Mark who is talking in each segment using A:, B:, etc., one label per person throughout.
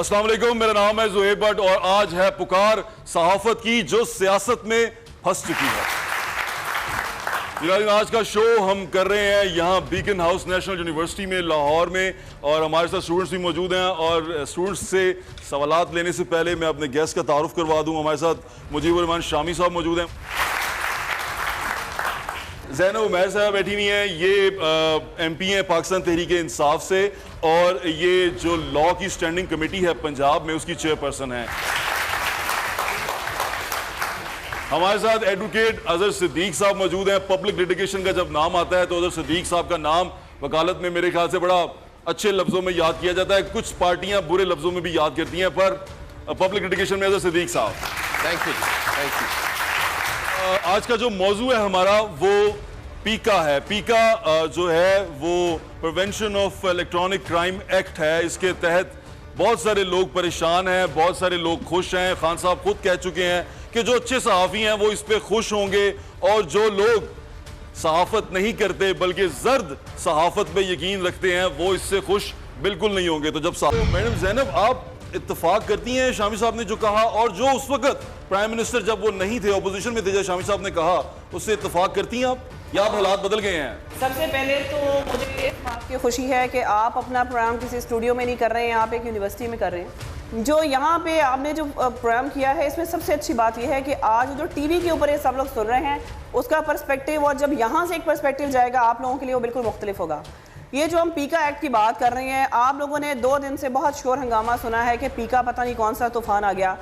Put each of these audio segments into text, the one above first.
A: अस्सलाम वालेकुम, मेरा नाम है ज़ुहैब भट्ट और आज है पुकार सहाफत की जो सियासत में फंस चुकी है। आज का शो हम कर रहे हैं यहाँ बीकन हाउस नेशनल यूनिवर्सिटी में लाहौर में, और हमारे साथ स्टूडेंट्स भी मौजूद हैं। और स्टूडेंट्स से सवालात लेने से पहले मैं अपने गेस्ट का तारुफ करवा दूँ। हमारे साथ मुजीबुर रहमान शामी साहब मौजूद हैं, ज़ैनब उमैर साहब बैठी हुई हैं, ये MP हैं पाकिस्तान तहरीक इंसाफ से, और ये जो लॉ की स्टैंडिंग कमेटी है पंजाब में उसकी चेयरपर्सन है। हमारे साथ एडवोकेट अजहर सिद्दीक साहब मौजूद हैं। पब्लिक लिटिगेशन का जब नाम आता है तो अजहर सिद्दीक साहब का नाम वकालत में मेरे ख्याल से बड़ा अच्छे लफ्जों में याद किया जाता है। कुछ पार्टियां बुरे लफ्जों में भी याद करती हैं, पर पब्लिक लिटिगेशन में अजहर सिद्दीक साहब।
B: Thank you.
A: आज का जो मौजू है हमारा वो पीका है। पीका जो है वो prevention of electronic crime act है। इसके तहत बहुत सारे लोग परेशान हैं, बहुत सारे लोग खुश हैं। खान साहब खुद कह चुके हैं कि जो अच्छे सहाफ़ी हैं वो इस पे खुश होंगे, और जो लोग सहाफत नहीं करते बल्कि जर्द सहाफत पे यकीन रखते हैं वो इससे खुश बिल्कुल नहीं होंगे। तो जब मैडम ज़ैनब, आप इत्तफाक करती हैं शामी साहब ने जो कहा, और जो उस वक्त प्राइम मिनिस्टर जब वो नहीं थे, ऑपोजिशन में थे, जब शामी साहब ने कहा, उससे इत्तफाक करती हैं आप, या आप हालात बदल गए हैं?
C: सबसे पहले तो मुझे इस बात की खुशी है कि आप अपना प्रोग्राम किसी स्टूडियो में नहीं कर रहे हैं, आप एक यूनिवर्सिटी में कर रहे हैं। जो यहाँ पे आपने जो प्रोग्राम किया है, इसमें सबसे अच्छी बात यह है कि आज जो टीवी के ऊपर ये सब लोग सुन रहे हैं उसका पर्सपेक्टिव, और जब यहाँ से एक पर्सपेक्टिव जाएगा आप लोगों के लिए वो बिल्कुल मुख्तलिफ होगा। ये जो हम पीका एक्ट की बात कर रहे हैं, आप लोगों ने 2 दिन से बहुत शोर हंगामा सुना है कि पीका पता नहीं कौन सा तूफान आ गया।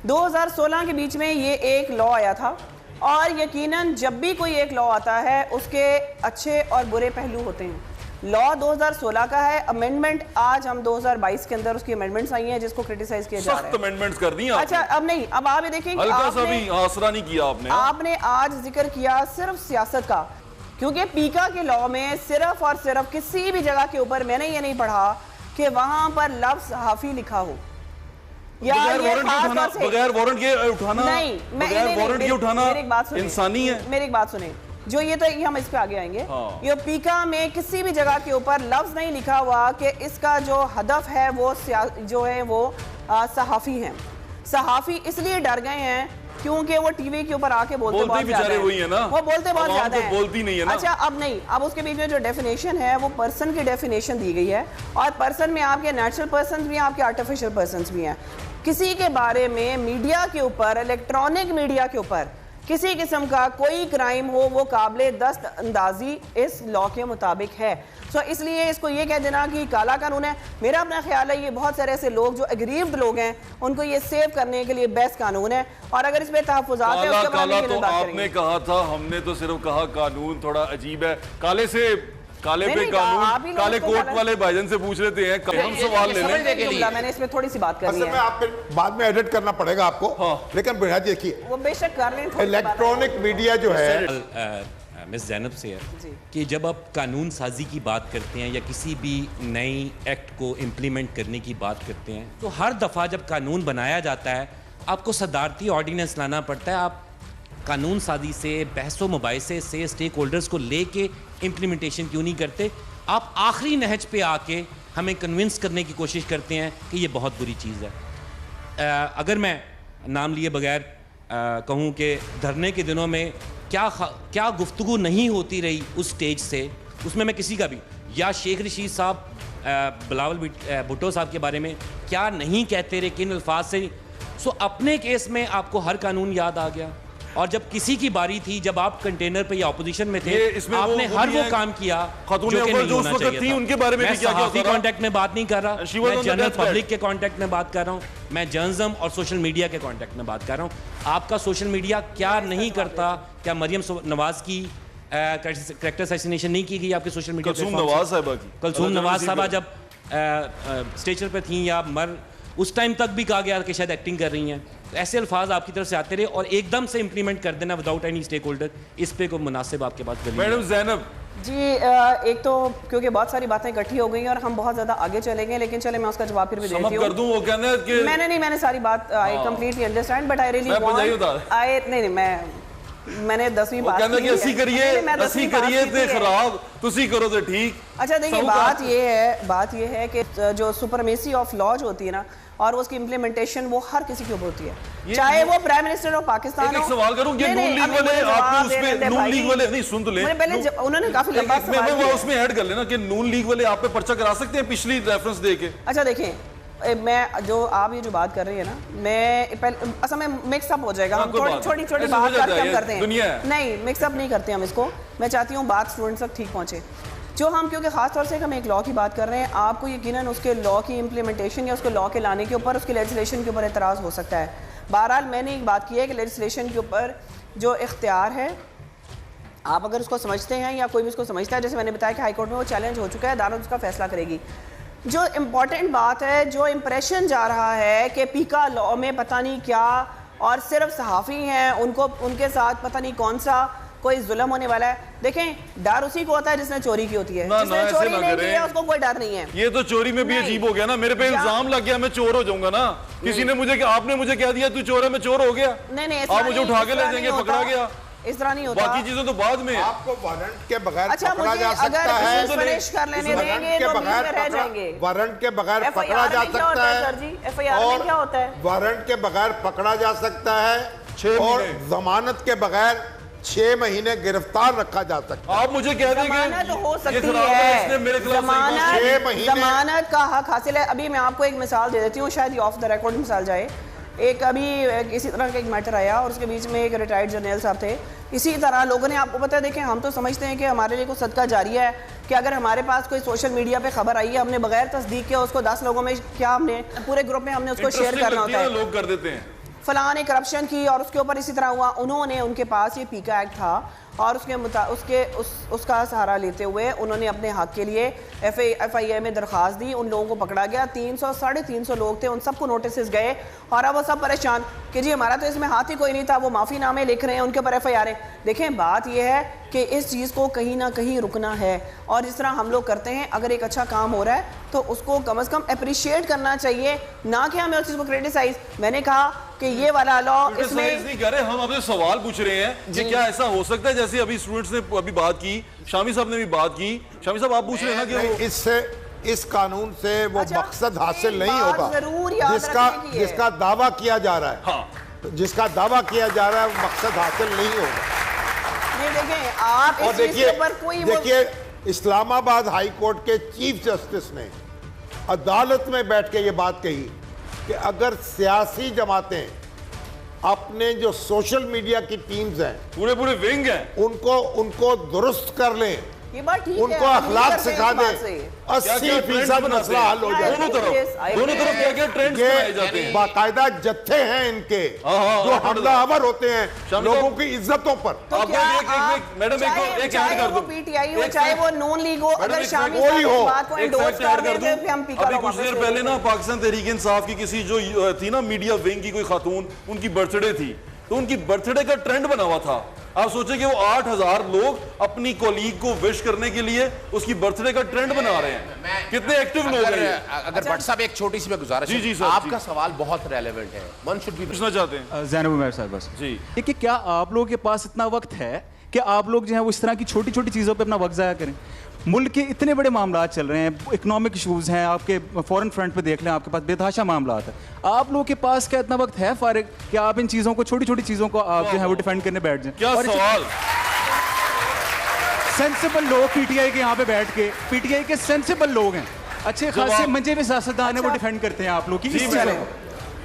C: 2016 के बीच में ये एक लॉ आया था, और यकीनन जब भी कोई एक लॉ आता है उसके अच्छे और बुरे पहलू होते हैं। लॉ 2016 का है, अमेंडमेंट आज हम 2022 के अंदर उसकी अमेंडमेंट्स आई हैं जिसको क्रिटिसाइज किया जा रहा है।
A: सख्त अमेंडमेंट्स कर दी।
C: अच्छा, अब नहीं, अब आप ये देखें,
A: हल्का सा भी आसरा नहीं किया आपने
C: आज जिक्र किया सिर्फ सियासत का, क्योंकि पीका के लॉ में सिर्फ और सिर्फ किसी भी जगह के ऊपर मैंने ये नहीं पढ़ा कि वहां पर लफ्ज सहाफी लिखा हो, या
A: बगैर वारंट के उठाना,
C: नहीं,
A: बगैर वारंट के उठाना इंसानी है।
C: मेरी एक बात सुने, जो ये तो हम इस पे आगे आएंगे। हाँ। ये पीका में किसी भी जगह के ऊपर लफ्ज नहीं लिखा हुआ कि इसका जो हदफ है वो जो है वो सहाफी है। सहाफी इसलिए डर गए हैं क्योंकि वो टीवी के ऊपर आके बोलते बहुत ज्यादा हैं। वो बोलते बहुत ज्यादा हैं,
A: बोलती नहीं है ना।
C: अच्छा, अब नहीं, अब उसके बीच में जो डेफिनेशन है वो पर्सन की डेफिनेशन दी गई है, और पर्सन में आपके नेचुरल पर्सन भी हैं, आपके आर्टिफिशियल पर्सन भी हैं। किसी के बारे में मीडिया के ऊपर, इलेक्ट्रॉनिक मीडिया के ऊपर किसी किस्म का कोई क्राइम हो, वो काबिले दस्त अंदाजी इस लॉ के मुताबिक है। सो इसलिए इसको ये कह देना कि काला कानून है, मेरा अपना ख्याल है ये बहुत सारे ऐसे लोग जो एग्रीव्ड लोग हैं उनको ये सेव करने के लिए बेस्ट कानून है, और अगर इसमें तहफ़्फ़ुज़ात है उसके बारे में
A: तो आपने कहा था, हमने तो सिर्फ कहा कानून थोड़ा अजीब है। काले पे कानून, काले कोट वाले भाईजान से पूछ लेते हैं, हम सवाल ले लें।
C: मैंने इसमें थोड़ी सी बात करनी है,
B: आप बाद में एडिट करना पड़ेगा आपको। हाँ। लेकिन बुनियाद देखिए,
C: वो बेशक कर लें।
B: इलेक्ट्रॉनिक मीडिया जो है,
D: मिस ज़ैनब से है कि जब आप कानून साजी की बात करते हैं या किसी भी नई एक्ट को इम्प्लीमेंट करने की बात करते हैं, तो हर दफ़ा जब कानून बनाया जाता है आपको सदारती ऑर्डिनेंस लाना पड़ता है। आप कानून साजी से, बहसो मुबाहिसे से स्टेक होल्डर्स को लेके इम्प्लीमेंटेशन क्यों नहीं करते? आप आखिरी नहज पे आके हमें कन्विंस करने की कोशिश करते हैं कि ये बहुत बुरी चीज़ है। अगर मैं नाम लिए बगैर कहूँ कि धरने के दिनों में क्या गुफ्तगू नहीं होती रही उस स्टेज से, उसमें मैं किसी का भी, या शेख रशीद साहब, बिलावल भुट्टो साहब के बारे में क्या नहीं कहते रहे, किन अल्फाज से। सो अपने केस में आपको हर कानून याद आ गया, और जब किसी की बारी थी, जब आप कंटेनर पे या ऑपोजिशन में थे, आपने हर वो काम किया जो कि नहीं होना चाहिए था।
A: उनके बारे में
D: मैं सहाफी कांटेक्ट में बात नहीं कर रहा, मैं जनरल पब्लिक के कांटेक्ट में बात कर रहा हूँ, मैं जर्नलिज्म और सोशल मीडिया के कांटेक्ट में बात कर रहा हूँ। आपका सोशल मीडिया क्या नहीं करता? क्या मरियम नवाज की कैरेक्टर असैसिनेशन नहीं की गई आपके सोशल मीडिया? कलसूम नवाज साहबा जब स्टेचर पे थी या उस टाइम तक भी कहा गया कि शायद एक्टिंग कर रही हैं। ऐसे अल्फाज आपकी तरफ से आते रहे, और एकदम से इंप्लीमेंट कर देना विदाउट एनी स्टेक होल्डर, इस पे को मुनासिब आपके पास?
A: मैडम ज़ैनब
C: जी, एक तो क्योंकि बहुत सारी बातें इकट्ठी हो गई हैं और हम बहुत ज़्यादा आगे चलेंगे, लेकिन चले मैं उसका जवाब फिर भी देती हूँ।
A: कर दूं, वो कहना है कि
C: मैंने सारी बात I completely understand, but I really want, नहीं मैं मैंने 10वीं
A: वो
C: पास
A: कहना
C: की
A: कि
C: है।
A: ਅਸੀਂ
C: नहीं, मैं 10वीं पास
A: करिए
C: की
A: ते
C: है।
A: खराब ਤੁਸੀਂ करो ते ठीक।
C: अच्छा देखिए,
A: सबका-
C: बात ये है कि जो सुपरमेसी ऑफ लॉ जो होती है ना, और उसकी इम्प्लीमेंटेशन वो हर किसी के ऊपर होती है, चाहे वो प्राइम मिनिस्टर ऑफ पाकिस्तान हो।
A: एक सवाल करूं, ये नून लीग वाले आपने उस पे नून लीग वाले नहीं सुन तो ले,
C: पहले उन्होंने काफी लंबा सवाल
A: मैं
C: किया।
A: उसमें ऐड कर लेना कि नून लीग वाले आप पे पर्चा करा सकते हैं पिछली रेफरेंस दे के।
C: अच्छा देखिए, मैं जो आप ये जो बात कर रही है ना, मैं पहले असल में मिक्सअप हो जाएगा, हम छोटी छोटी बात करके हम करते हैं, नहीं मिक्सअप नहीं करते हम इसको। मैं चाहती हूँ बात स्टूडेंट्स तक ठीक पहुँचे। जो हम, क्योंकि ख़ास तौर से हम एक लॉ की बात कर रहे हैं, आपको यकीनन उसके लॉ की इम्प्लीमेंटेशन या उसको लॉ के लाने के ऊपर, उसके लेजिस्लेशन के ऊपर एतराज़ हो सकता है। बहरहाल मैंने एक बात की है कि लेजिस्लेशन के ऊपर जो इख्तियार है, आप अगर उसको समझते हैं या कोई भी उसको समझता है, जैसे मैंने बताया कि हाई कोर्ट में वो चैलेंज हो चुका है, अदालत उसका फैसला करेगी। जो इम्पॉर्टेंट बात है, जो इम्प्रेशन जा रहा है कि पीका लॉ में पता नहीं क्या, और सिर्फ सहाफ़ी हैं उनको, उनके साथ पता नहीं कौन सा कोई जुल्म होने वाला है। देखें, डर उसी को होता है जिसने चोरी की होती है, जिसने चोरी नहीं की है उसको कोई डर नहीं है।
A: ये तो चोरी में भी अजीब हो गया ना, मेरे पे इल्जाम लग गया मैं चोर हो जाऊंगा ना, किसी ने मुझे, आपने मुझे कह दिया तू चोर है, मैं चोर हो गया,
C: नहीं
A: आप मुझे उठा के ले जाएंगे, पकड़ा गया,
C: इस तरह नहीं होता।
A: बाकी चीजें तो बाद में।
B: आपको वारंट के बगैर
C: अच्छा,
B: पकड़ा जा सकता है,
C: फिनिश कर लेने देंगे तो बीच में रह जाएंगे।
B: वारंट के बगैर पकड़ा जा सकता है
C: सर जी, एफआईआर में क्या होता है?
B: वारंट के बगैर पकड़ा जा सकता है
A: 6
B: और
A: महीने।
B: जमानत के बगैर 6 महीने गिरफ्तार रखा जा सकता है।
A: आप मुझे कह देंगे
C: जमानत हो सकती
A: ये खराब है, इसने मेरे
C: है,
A: खिलाफ सही बात-
B: 6 महीने।
C: जमानत का हक हासिल है। अभी मैं आपको एक मिसाल दे देती हूँ, शायद ये ऑफ द रिकॉर्ड मिसाल जाए। एक अभी इसी तरह का एक मैटर आया और उसके बीच में एक रिटायर्ड जर्नल साहब थे। इसी तरह लोगों ने, आपको पता है, देखें हम तो समझते हैं कि हमारे लिए कोई सदका जारिया है कि अगर हमारे पास कोई सोशल मीडिया पे खबर आई है, हमने बगैर तस्दीक के उसको 10 लोगों में, क्या हमने पूरे ग्रुप में हमने उसको शेयर करना होता है,
A: लोग कर देते हैं।
C: फलां ने करप्शन की और उसके ऊपर इसी तरह हुआ। उन्होंने, उनके पास ये पीका एक्ट था और उसका सहारा लेते हुए उन्होंने अपने हक के लिए एफआईआर में दरख्वास्त दी। उन लोगों को पकड़ा गया, 300-350 लोग थे, उन सबको नोटिस गए और अब वो सब परेशान कि जी हमारा तो इसमें हाथ ही कोई नहीं था, वो माफ़ीनामे लिख रहे हैं, उनके ऊपर एफआईआर है। देखें, बात यह है कि इस चीज़ को कहीं ना कहीं रुकना है और जिस तरह हम लोग करते हैं, अगर एक अच्छा काम हो रहा है तो उसको कम से कम अप्रिशिएट करना चाहिए, ना कि हमें उस चीज़ को क्रिटिसाइज। मैंने कहा कि ये वाला लॉ इसमें
A: नहीं कर रहे, हम आपसे सवाल पूछ रहे हैं कि क्या ऐसा हो सकता है, जैसे अभी स्टूडेंट्स ने अभी बात की, शामी साहब ने भी बात की, शामी साहब आप पूछ रहे हैं ना कि वो
B: इससे, इस कानून से वो
C: अच्छा,
B: मकसद हासिल
C: एक
B: नहीं
C: बात
B: होगा
C: जरूर याद रखने की है।
B: जिसका दावा किया जा रहा है।
A: हाँ,
B: जिसका दावा किया जा रहा है वो मकसद हासिल नहीं होगा।
C: नहीं, देखें आप
B: और
C: इस चीज़ के ऊपर कोई
B: देखिए इस्लामाबाद हाई कोर्ट के चीफ जस्टिस ने अदालत में बैठ के ये बात कही कि अगर सियासी जमातें अपने जो सोशल मीडिया की टीम्स हैं,
A: पूरे विंग हैं,
B: उनको दुरुस्त कर लें,
C: ये बात ठीक है,
B: उनको
C: हम नहीं
B: अखलाक
C: करते
B: सिखा
C: इस बात
B: दें,
C: से।
B: 80% मसला हल हो जाए।
A: दोनों तरफ क्या ट्रेंड्स बनाए जाते
B: ये
A: हैं।
B: बाकायदा जत्थे हैं इनके
A: हाँ,
B: जो हमलावर होते हैं
A: शामिल
B: लोगों
A: साहब।
B: की इज्जतों पर।
C: तो
A: आपको
C: क्या
A: मैडम एक ऐड कर
C: वो
A: दो,
C: पीटीआई हो, चाहे वो नून लीग हो, अगर शामी
B: कोई हो,
C: बात को एंडोर्स कर देते हैं, फिर हम पीका
A: अभी
C: लॉ
A: कुछ
C: वापस
A: देर
C: ले
A: पहले
C: लेंगे।
A: ना पाकिस्तान तहरीक इंसाफ की किसी जो थी ना मीडिया विंग की कोई खातून, उनकी बर्थडे थी, तो उनकी बर्थडे का ट्रेंड बना हुआ था। आप सोचे कि वो 8000 लोग अपनी कोलीग को विश करने के लिए उसकी बर्थडे का ट्रेंड बना रहे हैं। कितने एक्टिव लोग हैं।
E: अगर भट्ट साहब एक छोटी सी मैं गुजारिश
A: जी, जी,
E: है,
A: सर,
E: आपका
A: जी।
E: सवाल बहुत रेलेवेंट है, वन शुड बी
A: पूछना चाहते हैं
F: ज़ैनब उमैर साहब बस
A: जी।
F: कि क्या आप लोगों के पास इतना वक्त है कि आप लोग जो है वो इस तरह की छोटी छोटी चीज़ों पे अपना वक्त ज़ाया करें? मुल्क के इतने बड़े मामला चल रहे हैं, इकोनॉमिक इशूज़ हैं, आपके फॉरेन फ्रंट पे देख लें, आपके पास बेतहाशा मामला है। आप लोगों के पास क्या इतना वक्त है फारिग कि आप इन चीज़ों को, छोटी छोटी चीज़ों को आप जो है वो डिफेंड करने बैठ जाएं?
A: क्या सवाल।
F: सेंसिबल लोग पीटीआई के यहाँ पे बैठ के, पीटीआई के सेंसिबल लोग हैं, अच्छे खासे मंजे में सियासतदान है, वो डिफेंड करते हैं आप लोग की इस चीज़ों को।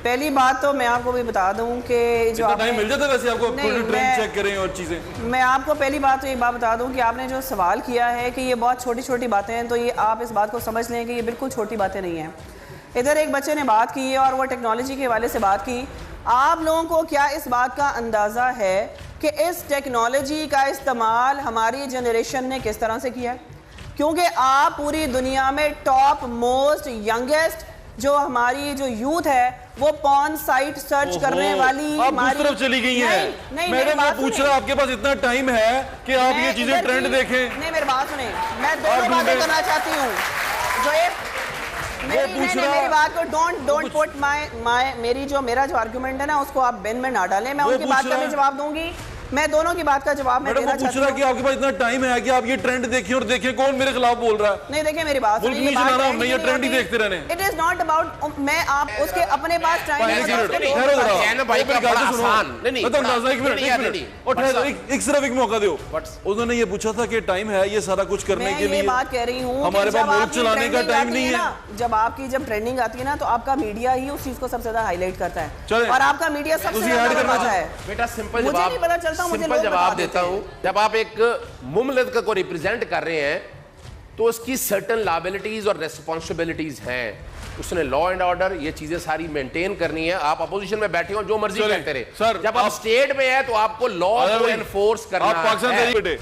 C: पहली बात तो मैं आपको भी बता दूं कि जो
A: टाइम मिल जाता है वैसे आपको
C: नहीं,
A: ट्रेंड
C: मैं-
A: चेक करें और चीजें।
C: मैं आपको पहली बात तो एक बात बता दूं कि आपने जो सवाल किया है कि ये बहुत छोटी छोटी बातें हैं, तो ये आप इस बात को समझ लें कि ये बिल्कुल छोटी बातें नहीं हैं। इधर एक बच्चे ने बात की है और वो टेक्नोलॉजी के हवाले से बात की। आप लोगों को क्या इस बात का अंदाज़ा है कि इस टेक्नोलॉजी का इस्तेमाल हमारी जनरेशन ने किस तरह से किया है? क्योंकि आप पूरी दुनिया में टॉप मोस्ट यंगेस्ट जो हमारी जो यूथ है वो पॉर्न साइट सर्च करने वाली
A: आप उस तरफ चली गई हैं।
C: नहीं,
A: मैडम मैं पूछ रहा आपके पास इतना टाइम है कि आप ये चीजें ट्रेंड देखें?
C: नहीं, मेरी बात सुने, मैं दोनों बातें करना चाहती हूँ। जो एक मेरी बात को डोंट पुट मेरा जो आर्गुमेंट है ना उसको आप बिन में ना डालें। मैं उनकी बात का भी जवाब दूंगी, मैं दोनों की बात का जवाब मैं
A: मैडम
C: देना
A: वो पूछ
C: चाहती
A: रहा
C: हूँ।
A: कि आपके पास इतना टाइम है कि आप ये ट्रेंड देखें और देखें कौन मेरे खिलाफ बोल रहा है।
C: नहीं देखिए मेरी बात
A: मुल्क नहीं चलाना हमने, ये ट्रेंड ही देखते रहने।
C: इट इज नॉट अबाउट मैं आप उसके अपने पास टाइम
A: सिर्फ एक मौका दो। उन्होंने ये पूछा था कि टाइम है ये सारा कुछ करने के लिए।
C: मैं बात कह रही हूँ
A: हमारे पास मुल्क चलाने का टाइम नहीं है।
C: जब ट्रेंडिंग आती है ना तो आपका मीडिया ही उस चीज को सबसे ज्यादा हाईलाइट करता है और आपका मीडिया सबसे ज्यादा बताता है।
E: बेटा सिंपल
C: मुझे नहीं पता चलता, मुझे
E: सिंपल
C: लोग
E: जवाब
C: बता
E: देता हूं। जब आप एक मुमलिक को रिप्रेजेंट कर रहे हैं तो उसकी सर्टेन लायबिलिटीज और रिस्पांसिबिलिटीज हैं। उसने लॉ एंड ऑर्डर ये चीजें सारी मेंटेन करनी है। आप अपोजिशन में बैठे हो जो मर्जी कहते रहे,
A: सर
E: जब आप स्टेट में है तो आपको लॉ को एनफोर्स करना है।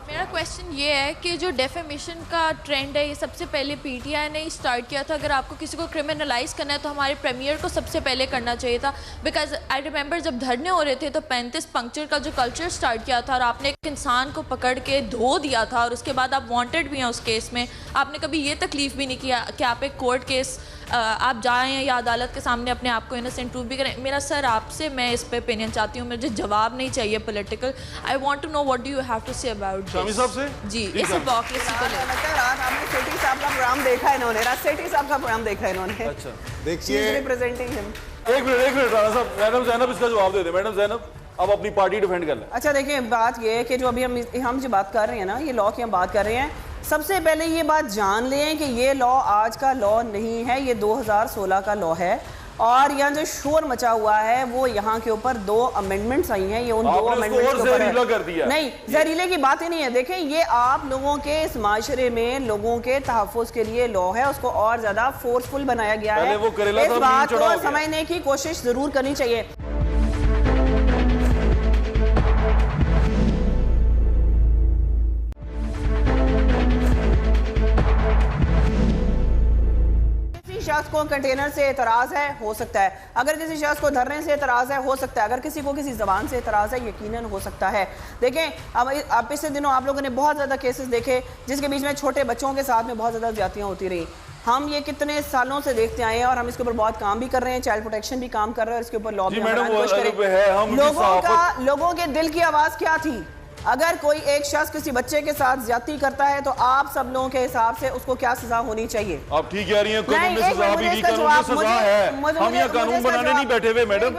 G: मेरा क्वेश्चन ये है कि जो डेफेमेशन का ट्रेंड है ये सबसे पहले पीटीआई ने स्टार्ट किया था। अगर आपको किसी को क्रिमिनलाइज करना है तो हमारे प्रीमियर को सबसे पहले करना चाहिए था। बिकॉज आई रिमेंबर जब धरने हो रहे थे तो 35 पंक्चर का जो कल्चर स्टार्ट किया था और आपने एक इंसान को पकड़ के धो दिया था और उसके बाद आप वांटेड भी हैं उस केस में। आपने कभी ये तकलीफ भी नहीं किया कि आप एक कोर्ट केस आप जाएं या अदालत के सामने अपने आप को इनोसेंट प्रूव भी करें। मेरा सर आपसे मैं इस पे ओपिनियन चाहती हूँ, मुझे जवाब नहीं चाहिए political. I want to know what do you have to say about
A: Shami साहब से
G: जी इस हिपोक्रेसी को लेकर।
C: रात आपने सेठी साहब का प्रोग्राम देखा है इन्होंने, रात सेठी साहब का प्रोग्राम देखा है इन्होंने।
A: अच्छा
B: देखिए
C: रिप्रेजेंटिंग हिम।
A: एक मिनट राणा साहब, मैडम जैनब इसका जवाब दे दे। मैडम जैनब आप अपनी पार्टी डिफेंड कर लें।
C: अच्छा देखिए बात ये है कि जो अभी हम जो बात कर रहे हैं ना, ये लॉ की हम बात कर रहे हैं। सबसे पहले ये बात जान लें कि ये लॉ आज का लॉ नहीं है, ये 2016 का लॉ है। और यहाँ जो शोर मचा हुआ है वो यहाँ के ऊपर 2 अमेंडमेंट्स आई हैं, ये उन 2 अमेंडमेंट्स के ऊपर
A: कर दिया।
C: नहीं, जहरीले की बात ही नहीं है। देखें ये आप लोगों के इस माशरे में लोगों के तहफ़्फ़ुज़ के लिए लॉ है, उसको और ज्यादा फोर्सफुल बनाया गया है। इस बात को समझने की कोशिश जरूर करनी चाहिए। शख्स को कंटेनर से एतराज है, हो सकता है। अगर किसी शख्स को धरने से एतराज है, हो सकता है। अगर किसी को किसी जबान से एतराज है, यकीनन हो सकता है। देखें अब पिछले दिनों आप लोगों ने बहुत ज़्यादा केसेस देखे जिसके बीच में छोटे बच्चों के साथ में बहुत ज़्यादा ज्यादतियाँ होती रही। हम ये कितने सालों से देखते आए हैं और हम इसके ऊपर बहुत काम भी कर रहे हैं, चाइल्ड प्रोटेक्शन भी काम कर रहे हैं और इसके ऊपर लॉ भी लोगों के दिल की आवाज़ क्या थी। अगर कोई एक शख्स किसी बच्चे के साथ ज्यादती करता है तो आप सब लोगों के हिसाब से उसको क्या सजा होनी चाहिए?
A: आप ठीक कह रही हैं, कानून में सजा भी दी, कानून में सजा है। हम यहाँ कानून बनाने नहीं बैठे हुए मैडम।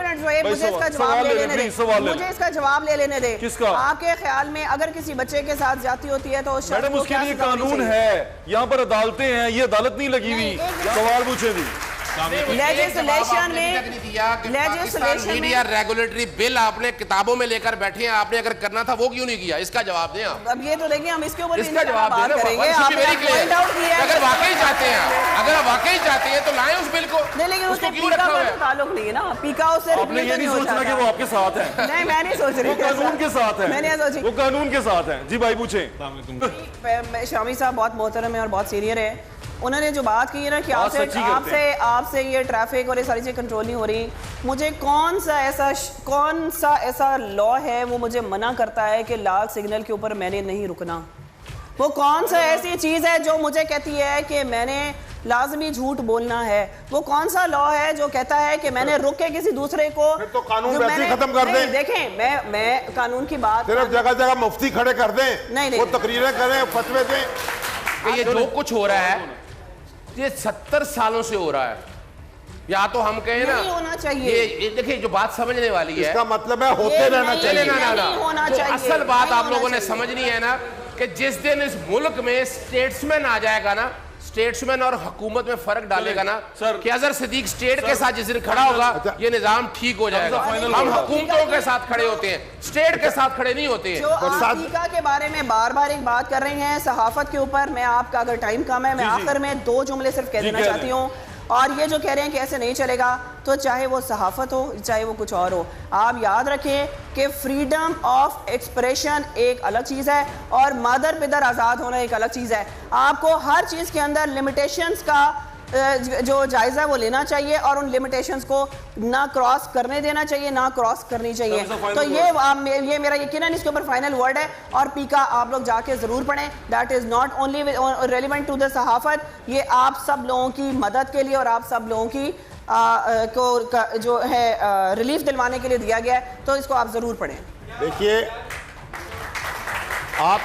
C: मुझे इसका जवाब ले लेने दे, मुझे इसका जवाब ले लेने दे।
A: किसका?
C: आपके ख्याल में अगर किसी बच्चे के साथ ज्यादती होती है तो
A: मैडम उसके लिए कानून है, यहाँ पर अदालतें हैं, ये अदालत नहीं लगी हुई। सवाल पूछे दी
C: लेजिस्लेशन
E: मीडिया रेगुलेटरी बिल आपने किताबों में लेकर बैठे हैं, आपने अगर करना था वो क्यों नहीं किया? इसका जवाब दें आप।
C: अब ये तो देखिए हम इसके ऊपर
E: इसका जवाब करेंगे। अगर वाकई चाहते हैं तो लाएं उस बिल को।
C: नहीं लेकिन उसको क्यों रखा हुआ है? ताल्लुक नहीं है ना पीका उससे।
A: आपने ये नहीं सोचना कि वो आपके साथ है।
C: नहीं मैं नहीं सोच रही,
A: कानून के साथ है।
C: मैंने सोची
A: वो कानून के साथ है। जी भाई पूछे।
C: शामी साहब बहुत मोहतरम है और बहुत सीनियर है। उन्होंने जो बात की है ना कि आपसे ये ट्रैफिक और ये सारी चीज़ें कंट्रोल नहीं हो रही। मुझे कौन सा ऐसा लॉ है वो मुझे मना करता है कि लाल सिग्नल के ऊपर मैंने नहीं रुकना? वो कौन सा ऐसी चीज़ है जो मुझे कहती है कि मैंने लाजमी झूठ बोलना है? वो कौन सा लॉ है जो कहता है कि मैंने रुक के किसी दूसरे को
B: तो कानून वैसे खत्म कर दें?
C: देखें मैं कानून की बात
B: सिर्फ जगह जगह मुफ्ती खड़े कर दें,
C: नहीं
B: वो तकरीरें करें, फतवे दें।
E: ये जो कुछ हो रहा है ये 70 सालों से हो रहा है। या तो हम कहें ना
C: होना चाहिए।
E: ये देखिए जो बात समझने वाली है,
B: इसका मतलब है होते रहना चाहिए।
E: जो असल बात आप लोगों ने समझनी है ना कि जिस दिन इस मुल्क में स्टेट्समैन आ जाएगा ना, स्टेट्समैन और हुकूमत में फर्क डालेगा ना कि अजहर सिद्दीक स्टेट के साथ जिस दिन खड़ा होगा ये निजाम ठीक हो जाएगा। हम हुकूमतों के साथ खड़े होते हैं, स्टेट के साथ खड़े नहीं होते हैं।
C: जो आप पीका के बारे में बार बार एक बात कर रहे हैं सहाफत के ऊपर, मैं आपका अगर टाइम कम है मैं आखिर में 2 जुमले सिर्फ कह देना चाहती हूँ। और ये जो कह रहे हैं कि ऐसे नहीं चलेगा, तो चाहे वो सहाफत हो चाहे वो कुछ और हो, आप याद रखें कि फ्रीडम ऑफ एक्सप्रेशन एक अलग चीज़ है और मादर पिदर आज़ाद होना एक अलग चीज़ है। आपको हर चीज़ के अंदर लिमिटेशंस का जो जायज़ा वो लेना चाहिए और उन लिमिटेशंस को ना क्रॉस करने देना चाहिए, ना क्रॉस करनी चाहिए। तो ये मेरा यकीनन इसके ऊपर फाइनल वर्ड है। और पीका आप लोग जाके ज़रूर पढ़ें। That is not only relevant to the सहाफ़त, ये आप सब लोगों की मदद के लिए और आप सब लोगों की जो है रिलीफ दिलवाने के लिए दिया गया है, तो इसको आप ज़रूर पढ़ें।
B: देखिए आप